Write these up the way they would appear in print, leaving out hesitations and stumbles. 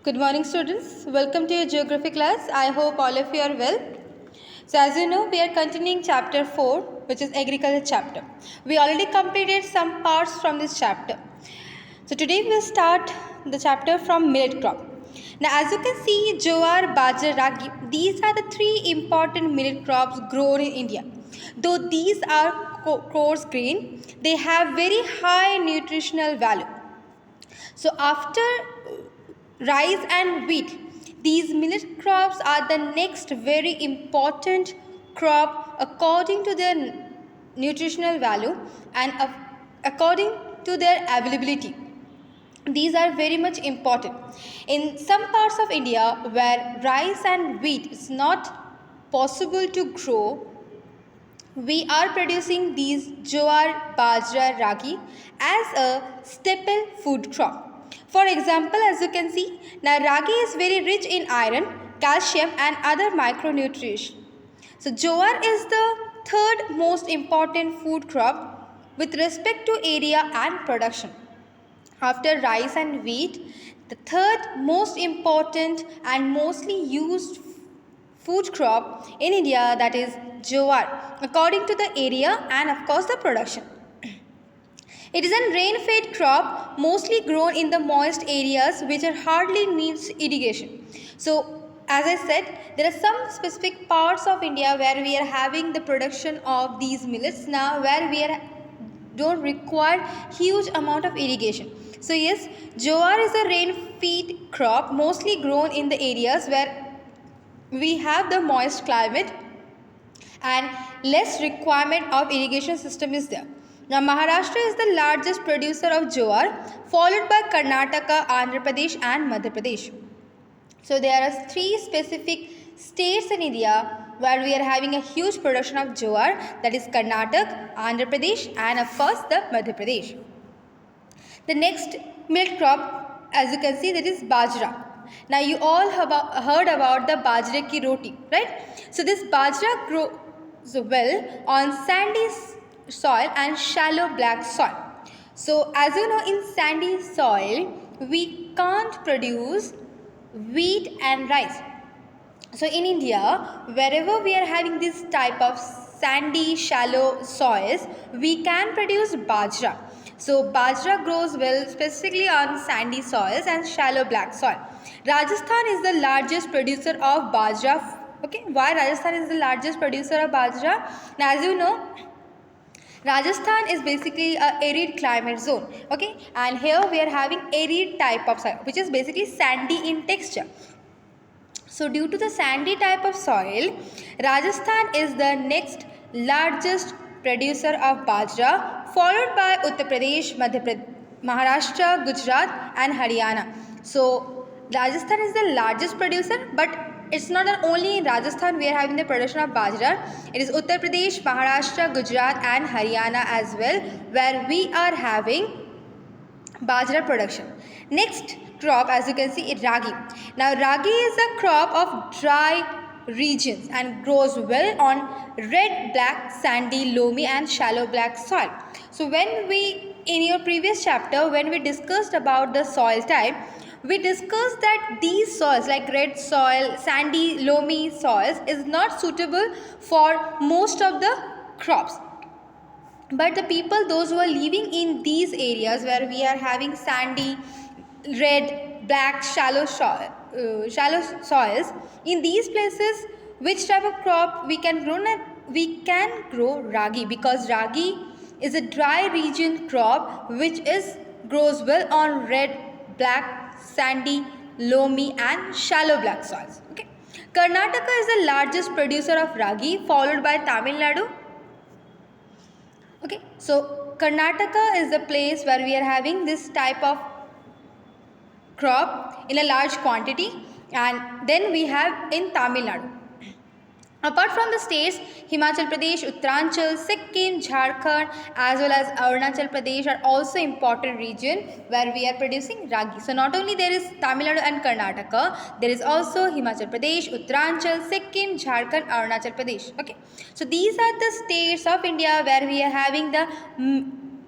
Good morning, students. Welcome to your geography class. I hope all of you are well. So as you know, we are continuing chapter 4, which is agriculture chapter. We already completed some parts from this chapter. So today we'll start the chapter from millet crop. Now as you can see, jowar, bajra, ragi, these are the three important millet crops grown in India. Though these are coarse grain, they have very high nutritional value. So after rice and wheat, these millet crops are the next very important crop according to their nutritional value and according to their availability. These are very much important. In some parts of India where rice and wheat is not possible to grow, we are producing these jowar, bajra, ragi as a staple food crop. For example, as you can see, now ragi is very rich in iron, calcium and other micronutrients. So jowar is the third most important food crop with respect to area and production. After rice and wheat, the third most important and mostly used food crop in India, that is jowar, according to the area and of course the production. It is a rain-fed crop mostly grown in the moist areas which are hardly needs irrigation. So as I said, there are some specific parts of India where we are having the production of these millets now where we don't require huge amount of irrigation. So yes, jowar is a rain-fed crop mostly grown in the areas where we have the moist climate and less requirement of irrigation system is there. Now Maharashtra is the largest producer of jowar, followed by Karnataka, Andhra Pradesh and Madhya Pradesh. So there are three specific states in India where we are having a huge production of jowar, that is Karnataka, Andhra Pradesh and of course the Madhya Pradesh. The next millet crop, as you can see, that is bajra. Now you all have heard about the bajra ki roti, right? So this bajra grows well on sandy soil and shallow black soil. So as you know, in sandy soil we can't produce wheat and rice. So in India, wherever we are having this type of sandy, shallow soils, we can produce bajra. So bajra grows well specifically on sandy soils and shallow black soil. Rajasthan is the largest producer of bajra. Okay, why Rajasthan is the largest producer of bajra? Now as you know, Rajasthan is basically a arid climate zone. Okay, and here we are having arid type of soil, which is basically sandy in texture. So due to the sandy type of soil, Rajasthan is the next largest producer of bajra, followed by Uttar Pradesh, Madhya Pradesh, Maharashtra, Gujarat and Haryana. So Rajasthan is the largest producer, but it's not only in Rajasthan we are having the production of bajra. It is Uttar Pradesh, Maharashtra, Gujarat and Haryana as well, where we are having bajra production. Next crop, as you can see, is ragi. Now ragi is a crop of dry regions and grows well on red, black, sandy, loamy and shallow black soil. So when we, in your previous chapter, when we discussed about the soil type, we discussed that these soils like red soil, sandy, loamy soils is not suitable for most of the crops. But the people, those who are living in these areas where we are having sandy, red, black, shallow soils, in these places, which type of crop we can grow? We can grow ragi, because ragi is a dry region crop which grows well on red, black, sandy, loamy and shallow black soils. Okay. Karnataka is the largest producer of ragi, followed by Tamil Nadu. Okay, so Karnataka is the place where we are having this type of crop in a large quantity, and then we have in Tamil Nadu. Apart from the states, Himachal Pradesh, Uttaranchal, Sikkim, Jharkhand as well as Arunachal Pradesh are also important region where we are producing ragi. So not only there is Tamil Nadu and Karnataka, there is also Himachal Pradesh, Uttaranchal, Sikkim, Jharkhand, Arunachal Pradesh. Okay. So these are the states of India where we are having the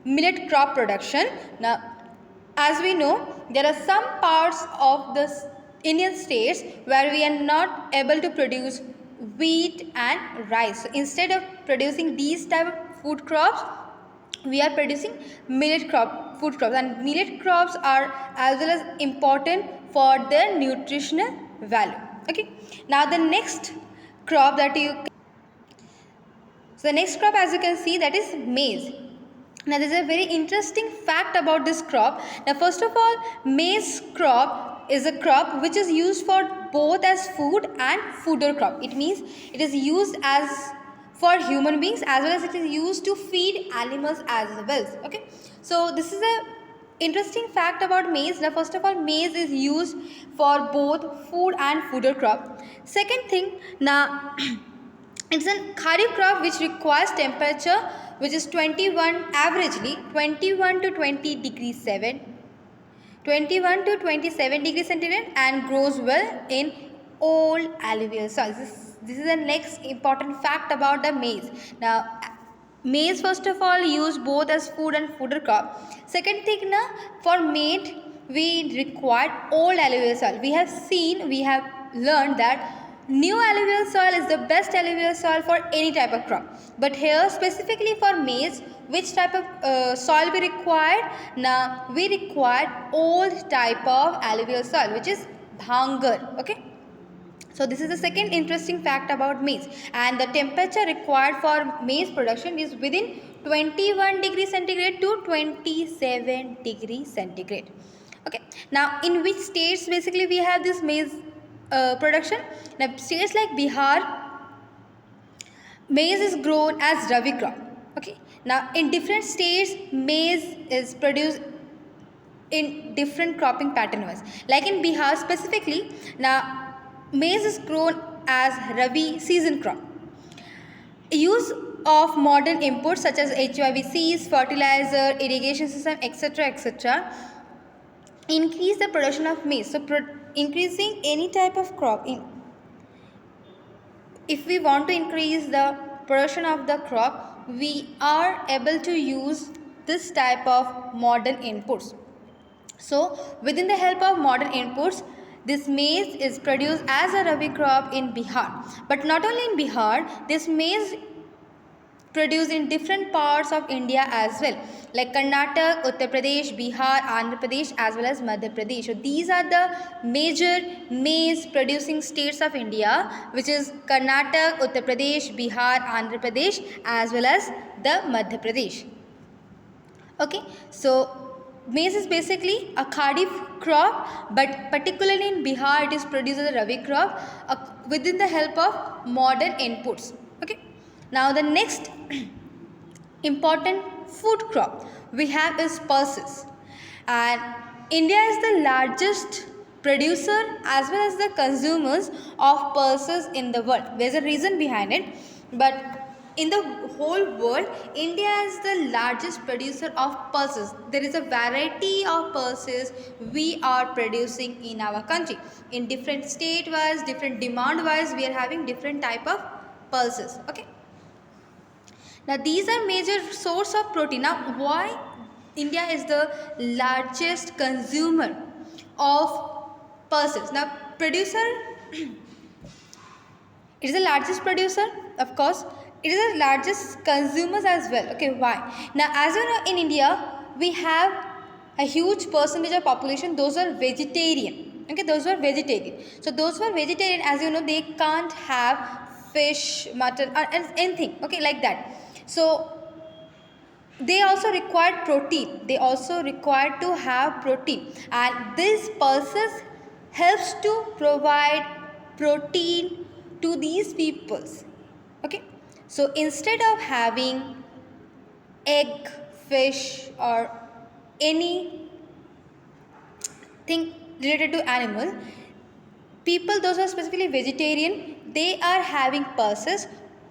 millet crop production. Now as we know, there are some parts of the Indian states where we are not able to produce wheat and rice. So instead of producing these type of food crops, we are producing food crops, and millet crops are as well as important for their nutritional value. Okay, now the next crop that you so the next crop, as you can see, that is maize. Now there is a very interesting fact about this crop. Now first of all, maize crop is a crop which is used for both as food and fodder crop. It means it is used as for human beings as well as it is used to feed animals as well. Okay, so this is a interesting fact about maize. Now first of all, maize is used for both food and fodder crop. Second thing, now it's a kharif crop which requires temperature which is 21 to 20 degrees 21 to 27 degrees centigrade and grows well in all alluvial soils. This is the next important fact about the maize. Now maize first of all used both as food and fodder crop. Second thing, now for maize we require all alluvial soil. We have learned that new alluvial soil is the best alluvial soil for any type of crop. But here specifically for maize, which type of soil we required? Now we required old type of alluvial soil which is bhangar. Okay. So this is the second interesting fact about maize, and the temperature required for maize production is within 21 degrees centigrade to 27 degrees centigrade. Okay. Now in which states basically we have this maize production? Now states like Bihar, maize is grown as rabi crop. Okay. Now in different states maize is produced in different cropping pattern wise. Like in Bihar specifically, now maize is grown as rabi season crop. Use of modern inputs such as HYVCs, fertilizer, irrigation system, etc. increase the production of maize. So increasing any type of crop, if we want to increase the production of the crop, we are able to use this type of modern inputs. So within the help of modern inputs, this maize is produced as a rabi crop in Bihar. But not only in Bihar, this maize produced in different parts of India as well, like Karnataka, Uttar Pradesh, Bihar, Andhra Pradesh as well as Madhya Pradesh. So these are the major maize producing states of India, which is Karnataka, Uttar Pradesh, Bihar, Andhra Pradesh as well as the Madhya Pradesh. Okay, so maize is basically a kharif crop, but particularly in Bihar it is produced as a rabi crop within the help of modern inputs. Okay. Now the next important food crop we have is pulses, and India is the largest producer as well as the consumers of pulses in the world. There is a reason behind it, but in the whole world, India is the largest producer of pulses. There is a variety of pulses we are producing in our country. In different state wise, different demand wise, we are having different type of pulses. Okay. Now these are major source of protein. Now why India is the largest consumer of pulses? Now producer, it is the largest producer, of course. It is the largest consumers as well. Okay, why? Now as you know, in India we have a huge percentage of population, those are vegetarian. Okay, those were vegetarian. So those who are vegetarian, as you know, they can't have fish, mutton or anything. Okay, like that. So they also required protein. They also required to have protein, and this pulses helps to provide protein to these peoples. Okay. So instead of having egg, fish or anything related to animal, people those who are specifically vegetarian, they are having pulses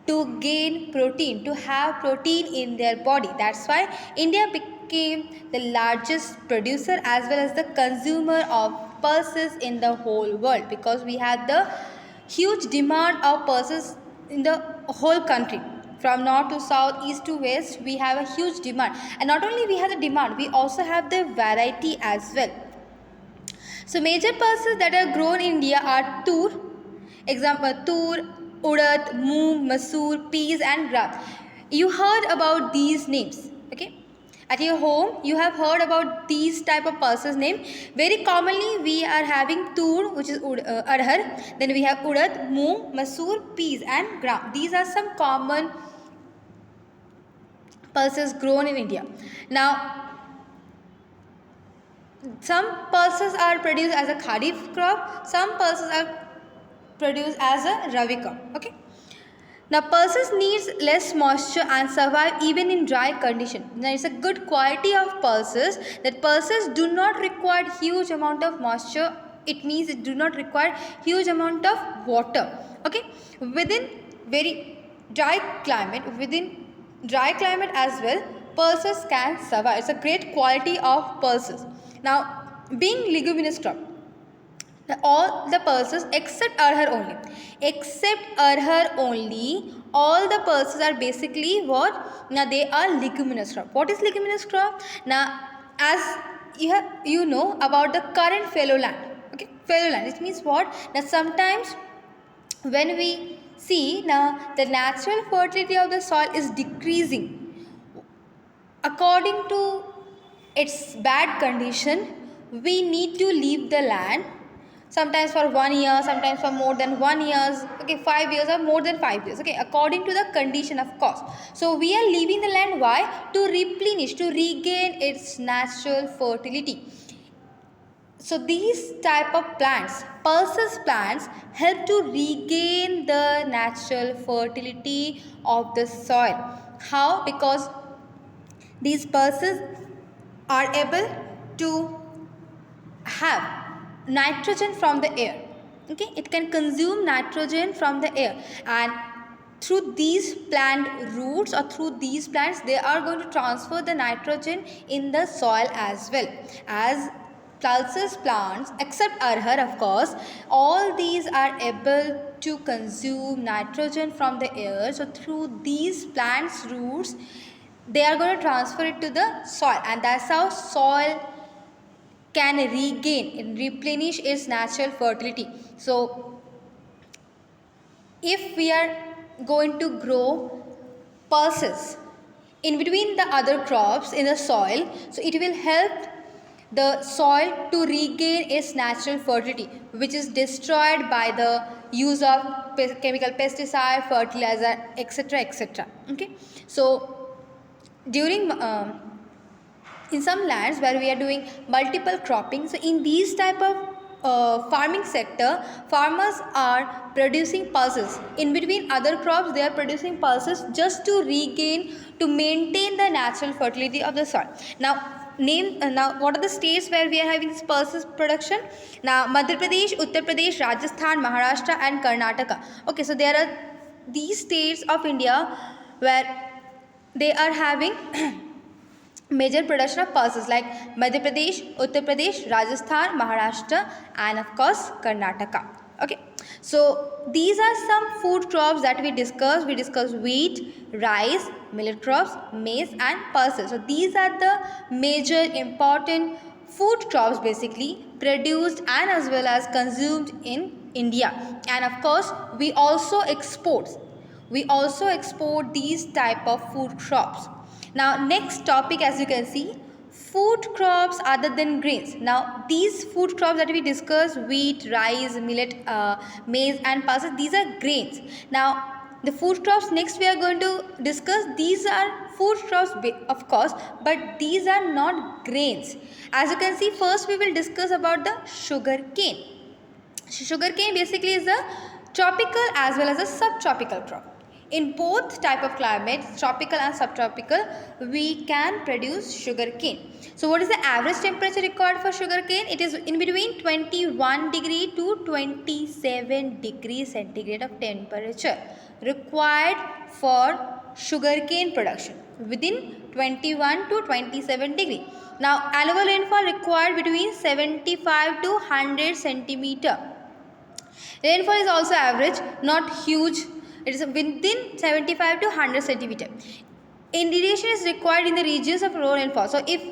to gain protein, to have protein in their body. That's why India became the largest producer as well as the consumer of pulses in the whole world, because we have the huge demand of pulses in the whole country. From north to south, east to west, we have a huge demand. And not only we have the demand, we also have the variety as well. So major pulses that are grown in India are tur, example tur, urad, moong, masoor, peas and gram. You heard about these names, okay? At your home, you have heard about these type of pulses name. Very commonly, we are having tur, which is arhar. Then we have urad, moong, masoor, peas and gram. These are some common pulses grown in India. Now, some pulses are produced as a kharif crop, some pulses are produced as a rabi crop. Okay. Now pulses needs less moisture and survive even in dry condition. Now it's a good quality of pulses that pulses do not require huge amount of moisture. It means it do not require huge amount of water. Okay. Within very dry climate, as well, pulses can survive. It's a great quality of pulses. Now, being leguminous crop, all the pulses except arhar only. All the pulses are basically what? Now they are leguminous crop. What is leguminous crop? Now, as you know about the current fallow land. Okay, fallow land. It means what? Now sometimes when we see now the natural fertility of the soil is decreasing according to its bad condition, we need to leave the land, sometimes for 1 year, sometimes for more than 1 years, okay, 5 years or more than 5 years, okay, according to the condition of course. So we are leaving the land, why? To replenish, to regain its natural fertility. So these type of plants, pulses plants, help to regain the natural fertility of the soil. How? Because these pulses are able to have nitrogen from the air. Okay, it can consume nitrogen from the air, and through these plant roots or through these plants, they are going to transfer the nitrogen in the soil as well. As pulses plants, except arhar of course, all these are able to consume nitrogen from the air. So through these plants roots, they are going to transfer it to the soil, and that's how soil can regain and replenish its natural fertility. So if we are going to grow pulses in between the other crops in the soil, so it will help the soil to regain its natural fertility, which is destroyed by the use of chemical pesticide, fertilizer, etc. Okay, so during in some lands where we are doing multiple cropping, so in these type of farming sector, farmers are producing pulses in between other crops. They are producing pulses just to regain, to maintain the natural fertility of the soil. Now now what are the states where we are having this pulses production? Now Madhya Pradesh, Uttar Pradesh, Rajasthan, Maharashtra and Karnataka. Okay, so there are these states of India where they are having major production of pulses like Madhya Pradesh, Uttar Pradesh, Rajasthan, Maharashtra and of course Karnataka. Okay, so these are some food crops that we discussed. We discussed wheat, rice, millet crops, maize and pulses. So these are the major important food crops basically produced and as well as consumed in India. And of course we also export these type of food crops. Now next topic, as you can see, food crops other than grains. Now these food crops that we discussed, wheat, rice, millet, maize and pulses, these are grains. Now the food crops next we are going to discuss, these are food crops of course, but these are not grains. As you can see, first we will discuss about the sugar cane. Sugar cane basically is a tropical as well as a subtropical crop. In both type of climates, tropical and subtropical, we can produce sugar cane. So what is the average temperature required for sugar cane? It is in between 21 degree to 27 degrees centigrade of temperature required for sugar cane production, within 21 to 27 degree. Now annual rainfall required between 75 to 100 centimeter. Rainfall is also average, not huge. It is within 75 to 100 centimeter. Irrigation is required in the regions of low rainfall. So if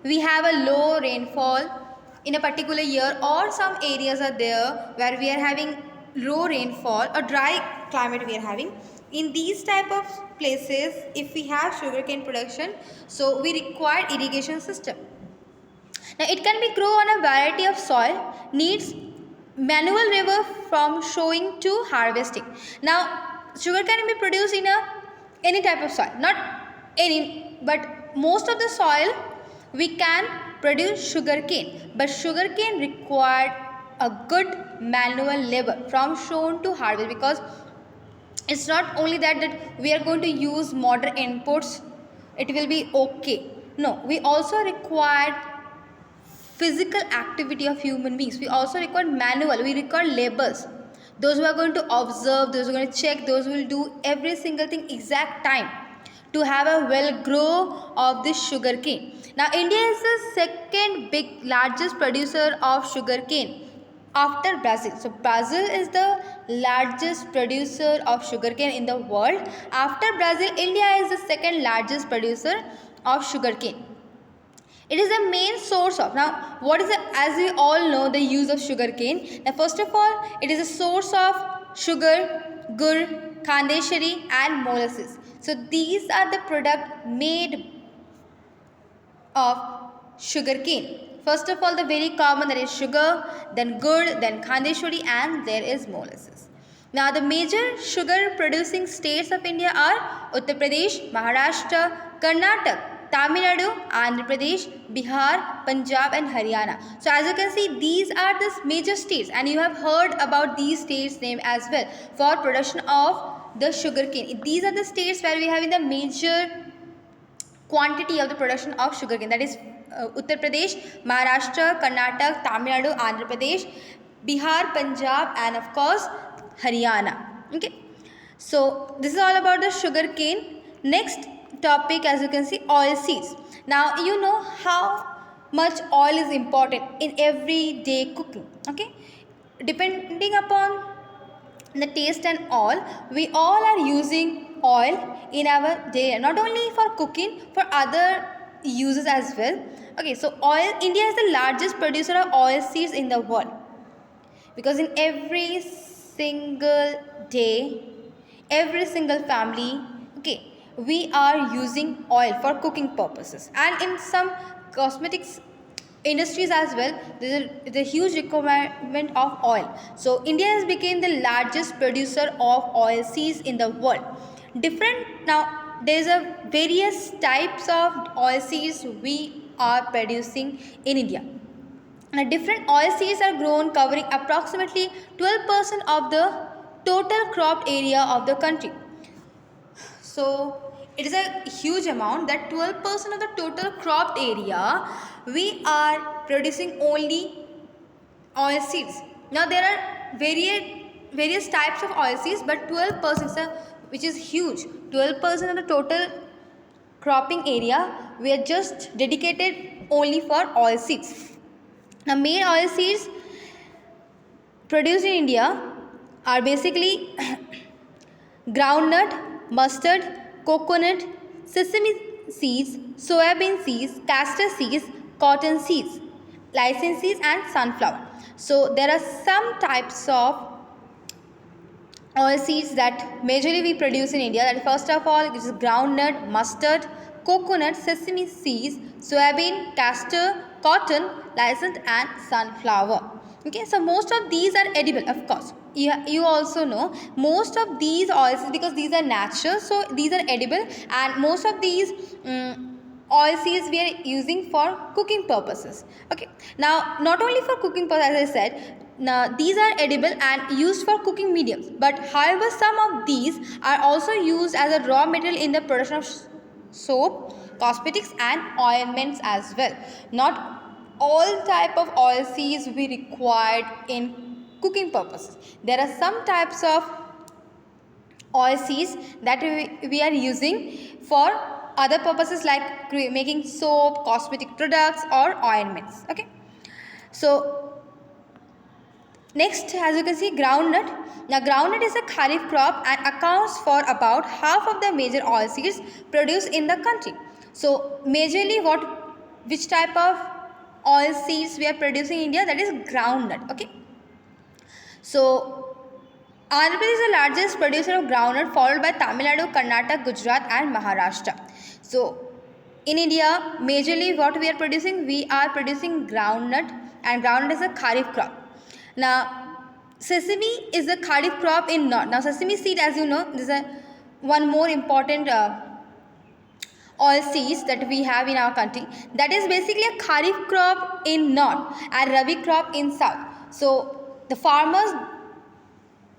we have a low rainfall in a particular year, or some areas are there where we are having low rainfall or dry climate we are having. In these type of places, if we have sugarcane production, so we require irrigation system. Now it can be grown on a variety of soil, needs manual labor from sowing to harvesting. Now sugar can be produced in any type of soil, not any, but most of the soil we can produce sugar cane, but sugar cane required a good manual labor from sown to harvest, because it's not only that we are going to use modern inputs, it will be okay. No, we also require physical activity of human beings. We also require manual, we require labors, those who are going to observe, those who are going to check, those who will do every single thing exact time to have a well grow of this sugar cane. Now India is the second big largest producer of sugar cane after Brazil. So Brazil is the largest producer of sugarcane in the world. After Brazil, India is the second largest producer of sugarcane. It is the main source of, now what is the, as we all know, the use of sugarcane. Now first of all, it is a source of sugar, gur, khandeshari and molasses. So these are the product made of sugarcane. First of all, the very common, that is sugar, then gur, then khandeshwari, and there is molasses. Now the major sugar producing states of India are Uttar Pradesh, Maharashtra, Karnataka, Tamil Nadu, Andhra Pradesh, Bihar, Punjab and Haryana. So as you can see, these are the major states, and you have heard about these states name as well for production of the sugarcane. These are the states where we have in the major quantity of the production of sugarcane, that is Uttar Pradesh, Maharashtra, Karnataka, Tamil Nadu, Andhra Pradesh, Bihar, Punjab and of course Haryana. Okay, so this is all about the sugarcane. Next topic, as you can see, oil seeds. Now you know how much oil is important in everyday cooking. Okay, depending upon the taste and all, we all are using oil in our day, not only for cooking, for other uses as well. Okay, so oil, India is the largest producer of oil seeds in the world, because in every single day, every single family, okay, we are using oil for cooking purposes, and in some cosmetics industries as well, there is a huge requirement of oil. So India has become the largest producer of oil seeds in the world. Different, now there is a various types of oil seeds we are producing in India. Now different oil seeds are grown, covering approximately 12% of the total cropped area of the country. So it is a huge amount, that 12% of the total cropped area we are producing only oil seeds. Now there are various types of oil seeds, but 12%, which is huge, 12% of the total cropping area we are just dedicated only for oil seeds. Now main oil seeds produced in India are basically groundnut, mustard, coconut, sesame seeds, soybean seeds, castor seeds, cotton seeds, lysine seeds and sunflower. So there are some types of oil seeds that majorly we produce in India. That first of all, it is groundnut, mustard, coconut, sesame seeds, soybean, castor, cotton, lysine and sunflower. Okay, so most of these are edible, of course. You also know most of these oils, because these are natural, so these are edible, and most of these oil seeds we are using for cooking purposes. Okay, now not only for cooking purposes, as I said, now these are edible and used for cooking mediums, but however some of these are also used as a raw material in the production of soap, cosmetics and ointments as well. Not all type of oil seeds we required in cooking purposes. There are some types of oil seeds that we are using for other purposes, like making soap, cosmetic products or ointments. Okay, so next, as you can see, groundnut. Now groundnut is a kharif crop and accounts for about half of the major oil seeds produced in the country. So majorly which type of oil seeds we are producing in India, that is groundnut. Okay. So Andhra Pradesh is the largest producer of groundnut, followed by Tamil Nadu, Karnataka, Gujarat and Maharashtra. So in India, majorly what we are producing, we are producing groundnut, and groundnut is a kharif crop. Now sesame is a kharif crop in north. Now sesame seed, as you know, this is a one more important oil seeds that we have in our country. That is basically a kharif crop in north and rabi crop in south. So the farmers,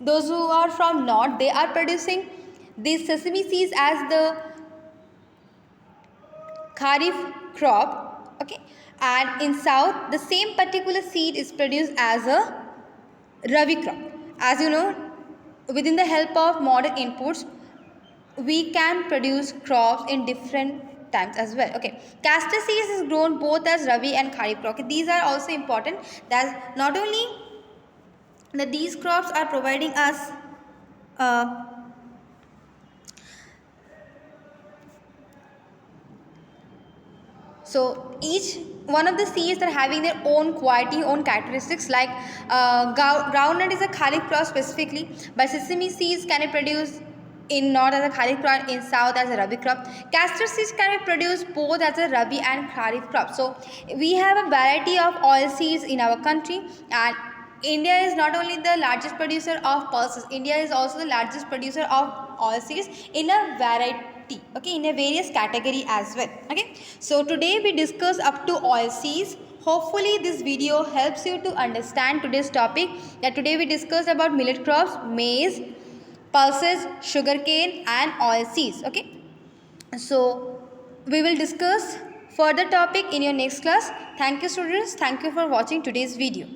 those who are from north, they are producing these sesame seeds as the kharif crop. Okay. And in south, the same particular seed is produced as a rabi crop. As you know, within the help of modern inputs, we can produce crops in different times as well. Okay. Castor seeds is grown both as rabi and kharif crop. Okay. These are also important. That not only that these crops are providing us so each one of the seeds are having their own quality, own characteristics. Like groundnut is a kharif crop specifically, but sesame seeds can be produced in north as a kharif crop, in south as a rabi crop. Castor seeds can be produced both as a rabi and kharif crop. So we have a variety of oil seeds in our country, and India is not only the largest producer of pulses, India is also the largest producer of oil seeds in a variety, okay, in a various category as well. Okay, so today we discussed up to oil seeds. Hopefully this video helps you to understand today's topic. That today we discussed about millet crops, maize, pulses, sugarcane and oil seeds. Okay, so we will discuss further topic in your next class. Thank you students. Thank you for watching today's video.